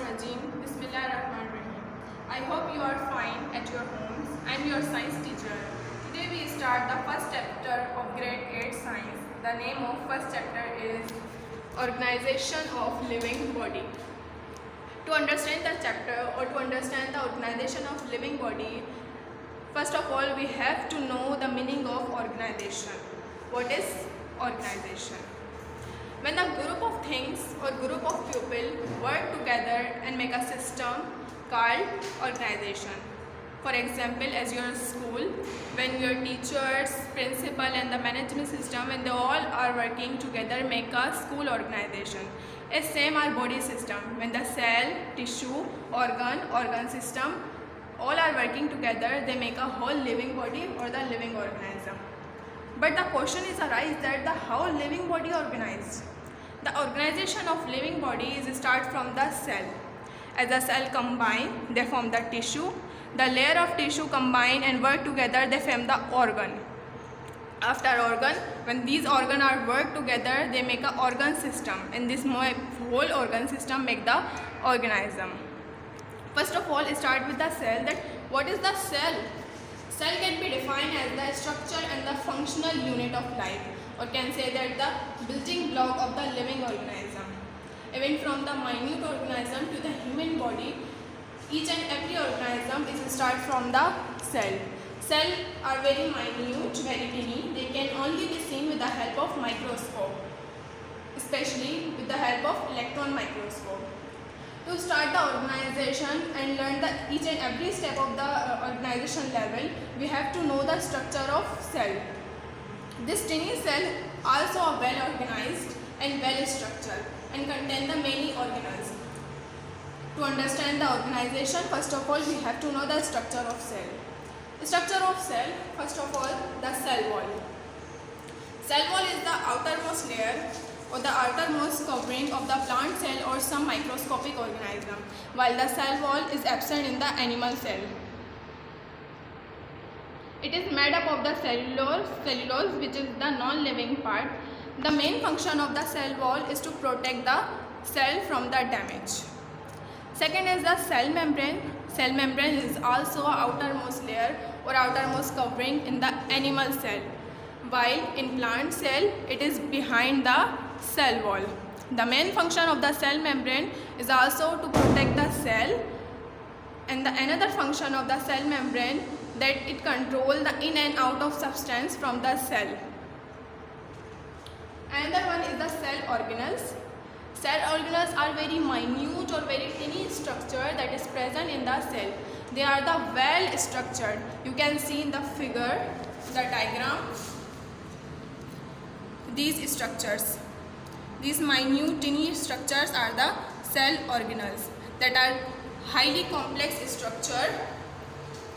Rajim. Bismillahirrahmanirrahim. I hope you are fine at your homes. I am your science teacher. Today we start the first chapter of grade 8 science. The name of first chapter is Organization of Living Body. To understand the chapter or to understand the organization of living body, first of all we have to know the meaning of organization. What is organization? When a group of things or group of people work together and make a system called organization. For example, as your school, when your teachers, principal and the management system, when they all are working together, make a school organization. As same our body system, when the cell, tissue, organ system, all are working together, they make a whole living body or the living organism. But the question is arise that the how living body organized? The organization of living body is start from the cell. As the cell combine, they form the tissue. The layer of tissue combine and work together, they form the organ. After organ, when these organs are work together, they make an organ system, and this whole organ system make the organism. First of all, start with the cell. That what is the cell? Cell can be defined as the structure and the functional unit of life, or can say that the building block of the living organism. Even from the minute organism to the human body, each and every organism is start from the cell. Cells are very minute, very tiny. They can only be seen with the help of microscope, especially with the help of electron microscope. To start the organization and learn the each and every step of the organization level, we have to know the structure of cell. This tiny cell also are well organized and well structured and contain the many organelles. To understand the organization, first of all, we have to know the structure of cell. The structure of cell, first of all, the cell wall. Cell wall is the outermost layer or the outermost covering of the plant cell or some microscopic organism, while the cell wall is absent in the animal cell. It is made up of the cellulose which is the non-living part. The main function of the cell wall is to protect the cell from the damage. Second is the cell membrane. Cell membrane is also a outermost layer or outermost covering in the animal cell, while in plant cell it is behind the cell wall. The main function of the cell membrane is also to protect the cell, and the another function of the cell membrane that it control the in and out of substance from the cell. Another one is the cell organelles. Cell organelles are very minute or very tiny structure that is present in the cell. They are the well structured. You can see in the figure, the diagram, these structures. These minute tiny structures are the cell organelles that are highly complex structure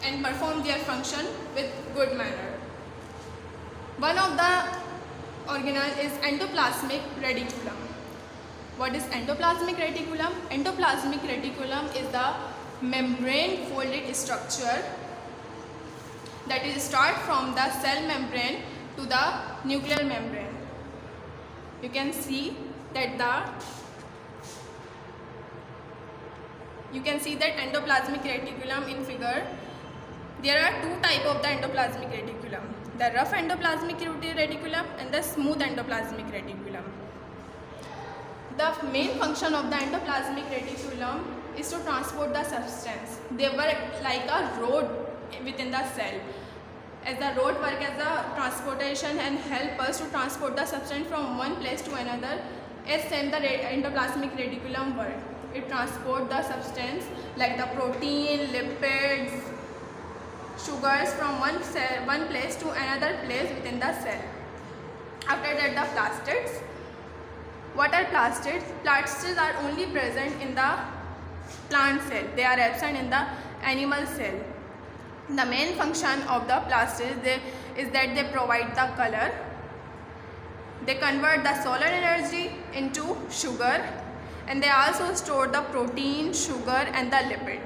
and perform their function with good manner. One of the organelle is endoplasmic reticulum. What is endoplasmic reticulum? Endoplasmic reticulum is the membrane folded structure that is start from the cell membrane to the nuclear membrane. You can see that endoplasmic reticulum in figure. There are two types of the endoplasmic reticulum: the rough endoplasmic reticulum and the smooth endoplasmic reticulum. The main function of the endoplasmic reticulum is to transport the substance. They work like a road within the cell. As the road work as a transportation and help us to transport the substance from one place to another, as same the endoplasmic reticulum work. It transport the substance like the protein, lipids, sugars from one place to another place within the cell. After that, the plastids. What are plastids? Plastids are only present in the plant cell. They are absent in the animal cell. The main function of the plastids is that they provide the color. They convert the solar energy into sugar, and they also store the protein, sugar and the lipid.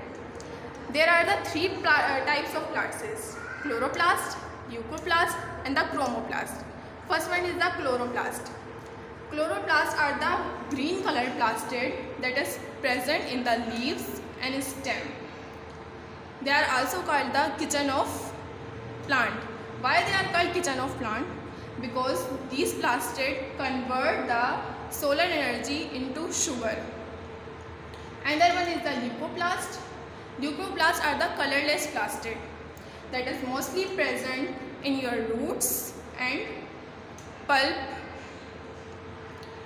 There are the three types of plastids: chloroplast, leucoplast and the chromoplast. First one is the chloroplast. Chloroplasts are the green colored plastid that is present in the leaves and stem. They are also called the kitchen of plant. Why they are called kitchen of plant? Because these plastids convert the solar energy into sugar. Another one is the leucoplast. Leucoplasts are the colorless plastid that is mostly present in your roots and pulp.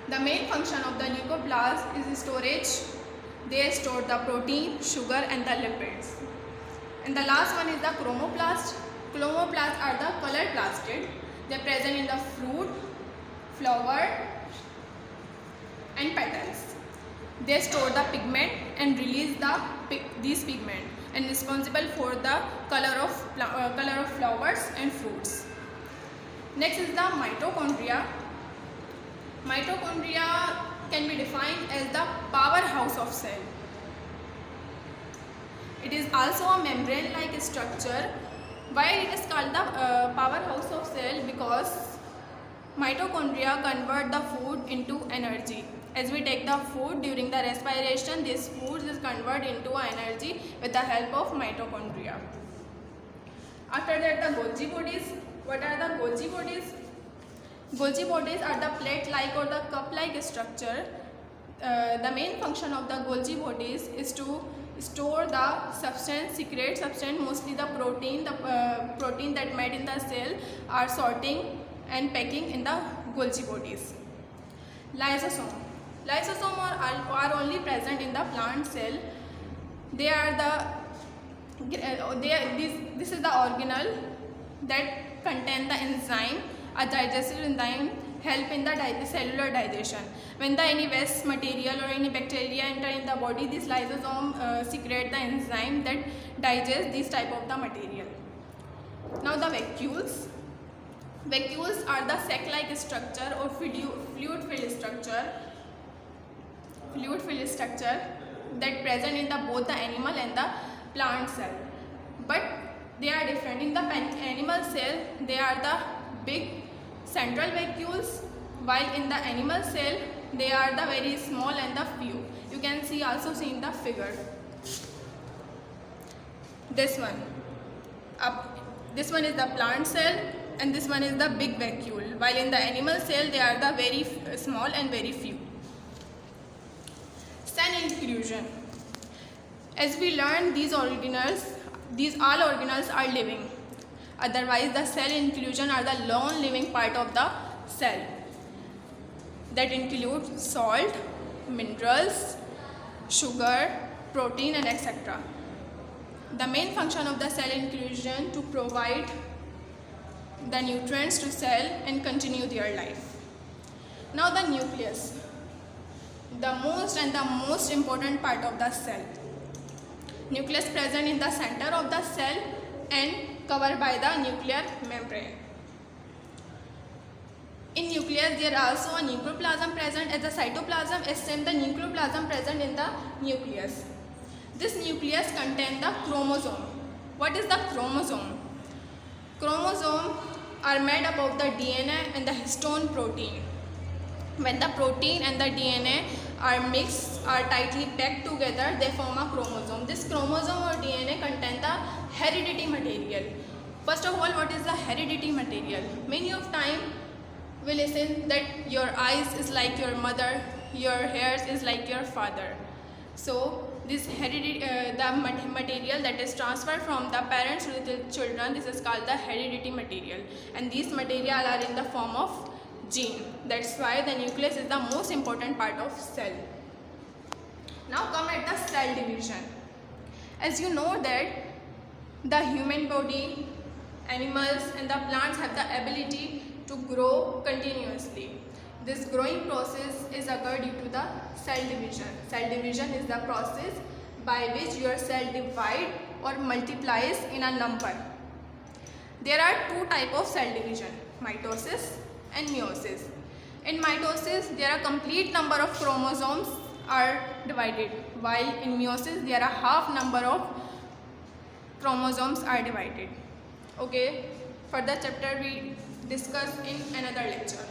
The main function of the leucoplast is storage. They store the protein, sugar and the lipids. And the last one is the chromoplast. Chromoplasts are the colored plastid. They are present in the fruit, flower and petals. They store the pigment and release these pigment and responsible for the color of flowers and fruits. Next is the mitochondria. Mitochondria can be defined as the powerhouse of cell. It is also a membrane-like structure. Why it is called the powerhouse of cell? Because mitochondria convert the food into energy. As we take the food during the respiration, this food is converted into energy with the help of mitochondria. After that, the Golgi bodies. What are the Golgi bodies? Golgi bodies are the plate-like or the cup-like structure. The main function of the Golgi bodies is to store the substance, secret substance, mostly the protein that made in the cell are sorting and packing in the Golgi bodies. Lysosome. Lysosome are only present in the plant cell. They are this is the organelle that contain the enzyme. A digestive enzyme help in the cellular digestion. When any waste material or any bacteria enter in the body, this lysosome secrete the enzyme that digest this type of the material. Now the vacuoles. Vacuoles are the sac-like structure or fluid-filled structure that present in both the animal and the plant cell. But they are different. In the animal cell, they are the big central vacuoles, while in the animal cell, they are the very small and the few. You can also see in the figure. This one is the plant cell and this one is the big vacuole, while in the animal cell they are the very small and very few. Cell inclusion. As we learn, these all organelles are living. Otherwise, the cell inclusion are the non-living part of the cell that include salt, minerals, sugar, protein and etc. The main function of the cell inclusion to provide the nutrients to cell and continue their life. Now the nucleus, the most important part of the cell. Nucleus present in the center of the cell and covered by the nuclear membrane. In nucleus there are also a nucleoplasm present. As the cytoplasm is same, the nucleoplasm present in the nucleus. This nucleus contains the chromosome. What is the chromosome? Chromosomes are made up of the DNA and the histone protein. When the protein and the DNA are mixed, are tightly packed together, they form a chromosome. This chromosome or DNA contains the heredity material. First of all, what is the heredity material? Many of time we listen that your eyes is like your mother, your hairs is like your father. So this heredity, the material that is transferred from the parents to the children, this is called the heredity material, and these material are in the form of gene. That's why the nucleus is the most important part of cell. Now come at the cell division. As you know that the human body, animals and the plants have the ability to grow continuously. This growing process is occurred due to the cell division. Cell division is the process by which your cell divide or multiplies in a number. There are two types of cell division, mitosis and meiosis. In mitosis, there are complete number of chromosomes are divided, while in meiosis, there are half number of chromosomes are divided. Okay, further chapter we discuss in another lecture.